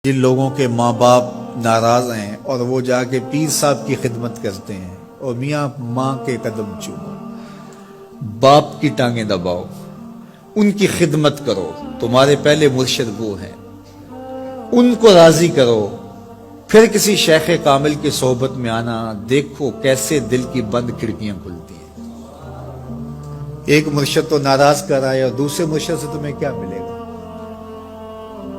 جن لوگوں کے ماں باپ ناراض ہیں اور وہ جا کے پیر صاحب کی خدمت کرتے ہیں اور میاں ماں کے قدم چومو، باپ کی ٹانگیں دباؤ، ان کی خدمت کرو، تمہارے پہلے مرشد وہ ہیں، ان کو راضی کرو، پھر کسی شیخ کامل کی صحبت میں آنا، دیکھو کیسے دل کی بند کھڑکیاں کھلتی ہیں۔ ایک مرشد تو ناراض کر آئے اور دوسرے مرشد سے تمہیں کیا ملے گا؟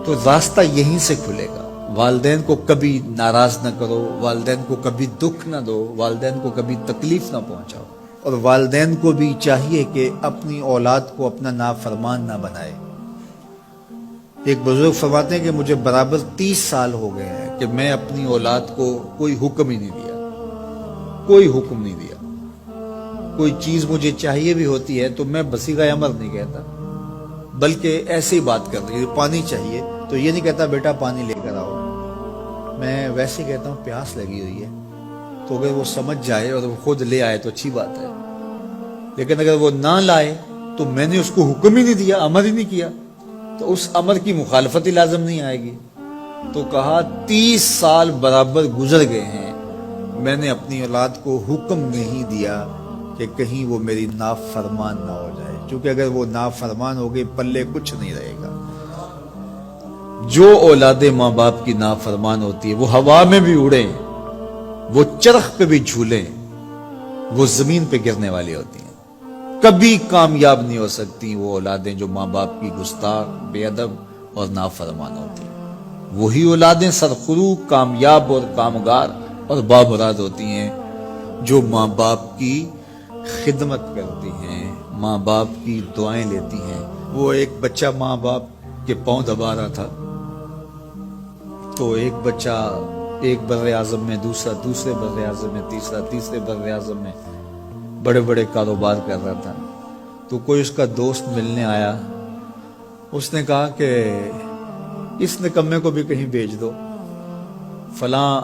تو راستہ یہیں سے کھلے گا۔ والدین کو کبھی ناراض نہ کرو، والدین کو کبھی دکھ نہ دو، والدین کو کبھی تکلیف نہ پہنچاؤ، اور والدین کو بھی چاہیے کہ اپنی اولاد کو اپنا نافرمان نہ بنائے۔ ایک بزرگ فرماتے ہیں کہ مجھے برابر 30 سال ہو گئے ہیں کہ میں اپنی اولاد کو کوئی حکم ہی نہیں دیا، کوئی حکم نہیں دیا۔ کوئی چیز مجھے چاہیے بھی ہوتی ہے تو میں بصیغہ امر نہیں کہتا، بلکہ ایسی بات کر رہی ہے، پانی چاہیے تو یہ نہیں کہتا بیٹا پانی لے کر آؤ، میں ویسے کہتا ہوں پیاس لگی ہوئی ہے، تو اگر وہ سمجھ جائے اور وہ خود لے آئے تو اچھی بات ہے، لیکن اگر وہ نہ لائے تو میں نے اس کو حکم ہی نہیں دیا، امر ہی نہیں کیا، تو اس امر کی مخالفت ہی لازم نہیں آئے گی۔ تو کہا 30 سال برابر گزر گئے ہیں، میں نے اپنی اولاد کو حکم نہیں دیا کہ کہیں وہ میری نافرمان نہ ہو جائے، کیونکہ اگر وہ نافرمان ہو گئی پلے کچھ نہیں رہے گا۔ جو اولاد ماں باپ کی نافرمان ہوتی ہے وہ ہوا میں بھی اڑیں، وہ چرخ پہ بھی جھولیں، وہ زمین پہ گرنے والی ہوتی ہیں، کبھی کامیاب نہیں ہو سکتی وہ اولادیں جو ماں باپ کی گستاخ، بے ادب اور نافرمان ہوتی ہیں۔ وہی اولادیں سرخرو، کامیاب اور کامگار اور بامراد ہوتی ہیں جو ماں باپ کی خدمت کرتی ہیں، ماں باپ کی دعائیں لیتی ہیں۔ وہ ایک بچہ ماں باپ کے پاؤں دبا رہا تھا، تو ایک بچہ ایک بر اعظم میں، دوسرے بر اعظم میں، تیسرے بر اعظم میں بڑے بڑے کاروبار کر رہا تھا۔ تو کوئی اس کا دوست ملنے آیا، اس نے کہا کہ اس نکمے کو بھی کہیں بھیج دو، فلاں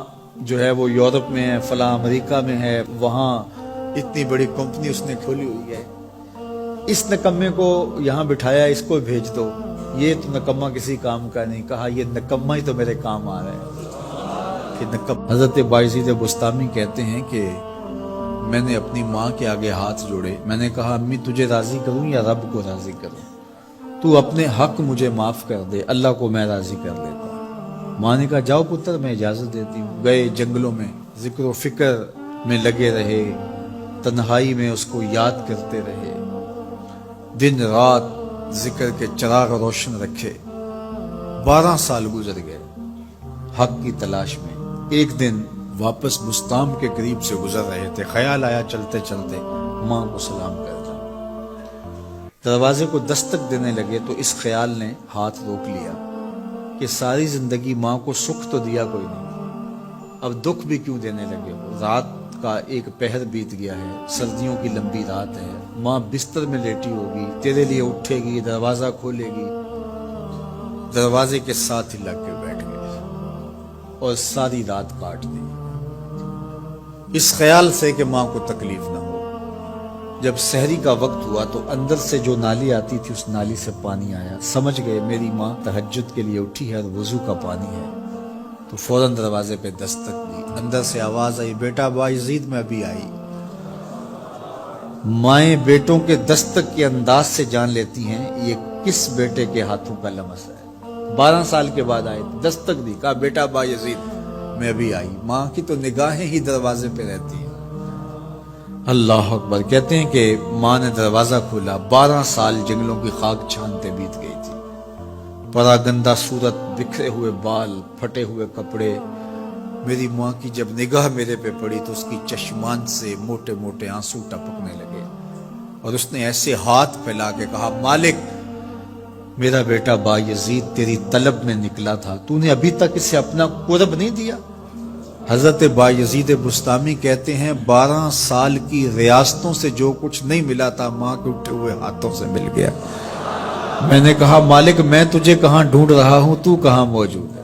جو ہے وہ یورپ میں ہے، فلاں امریکہ میں ہے، وہاں اتنی بڑی کمپنی اس نے کھولی ہوئی ہے، اس نکمے کو یہاں بٹھایا، اس کو بھیج دو، یہ تو نکمہ کسی کام کا نہیں۔ کہا یہ نکمہ ہی تو میرے کام آ رہا ہے کہ نکمہ۔ حضرت بایزید بستامی کہتے ہیں کہ میں نے اپنی ماں کے آگے ہاتھ جوڑے، میں نے کہا امی تجھے راضی کروں یا رب کو راضی کروں؟ تو اپنے حق مجھے معاف کر دے، اللہ کو میں راضی کر لیتا ہوں۔ ماں نے کہا جاؤ پتر میں اجازت دیتی ہوں۔ گئے جنگلوں میں، ذکر و فکر میں لگے رہے، تنہائی میں اس کو یاد کرتے رہے، دن رات ذکر کے چراغ روشن رکھے۔ 12 سال گزر گئے حق کی تلاش میں۔ ایک دن واپس بستام کے قریب سے گزر رہے تھے، خیال آیا چلتے چلتے ماں کو سلام کر جاؤ۔ دروازے کو دستک دینے لگے تو اس خیال نے ہاتھ روک لیا کہ ساری زندگی ماں کو سکھ تو دیا کوئی نہیں، اب دکھ بھی کیوں دینے لگے ہو؟ رات کا ایک پہر بیت گیا ہے، سردیوں کی لمبی رات ہے، ماں بستر میں لیٹی ہوگی، تیرے لیے اٹھے گی، دروازہ کھولے گی، دروازے کے ساتھ ہی لگ کے بیٹھ گئے اور ساری رات کاٹ دی، اس خیال سے کہ ماں کو تکلیف نہ ہو۔ جب سحری کا وقت ہوا تو اندر سے جو نالی آتی تھی اس نالی سے پانی آیا، سمجھ گئے میری ماں تہجد کے لیے اٹھی ہے اور وضو کا پانی ہے، تو فوراً دروازے پہ دستک دی، اندر سے آواز آئی بیٹا بایزید میں ابھی آئی۔ مائیں بیٹوں کے دستک کے انداز سے جان لیتی ہیں یہ کس بیٹے کے ہاتھوں کا لمس ہے۔ 12 سال کے بعد آئے، دستک دی، کہا بیٹا بایزید میں ابھی آئی۔ ماں کی تو نگاہیں ہی دروازے پہ رہتی ہیں۔ اللہ اکبر۔ کہتے ہیں کہ ماں نے دروازہ کھولا، 12 سال جنگلوں کی خاک چھانتے بیت گئی تھی، پراگندہ صورت، بکھرے ہوئے بال، پھٹے ہوئے کپڑے۔ میری ماں کی جب نگاہ میرے پہ پڑی تو اس کی چشمان سے موٹے موٹے آنسو ٹپکنے لگے، اور اس نے ایسے ہاتھ پھیلا کے کہا مالک میرا بیٹا بایزید تیری طلب میں نکلا تھا، تو نے ابھی تک اسے اپنا قرب نہیں دیا۔ حضرت بایزید بستامی کہتے ہیں 12 سال کی ریاستوں سے جو کچھ نہیں ملا تھا ماں کے اٹھے ہوئے ہاتھوں سے مل گیا۔ میں نے کہا مالک میں تجھے کہاں ڈھونڈ رہا ہوں، تو کہاں موجود ہے؟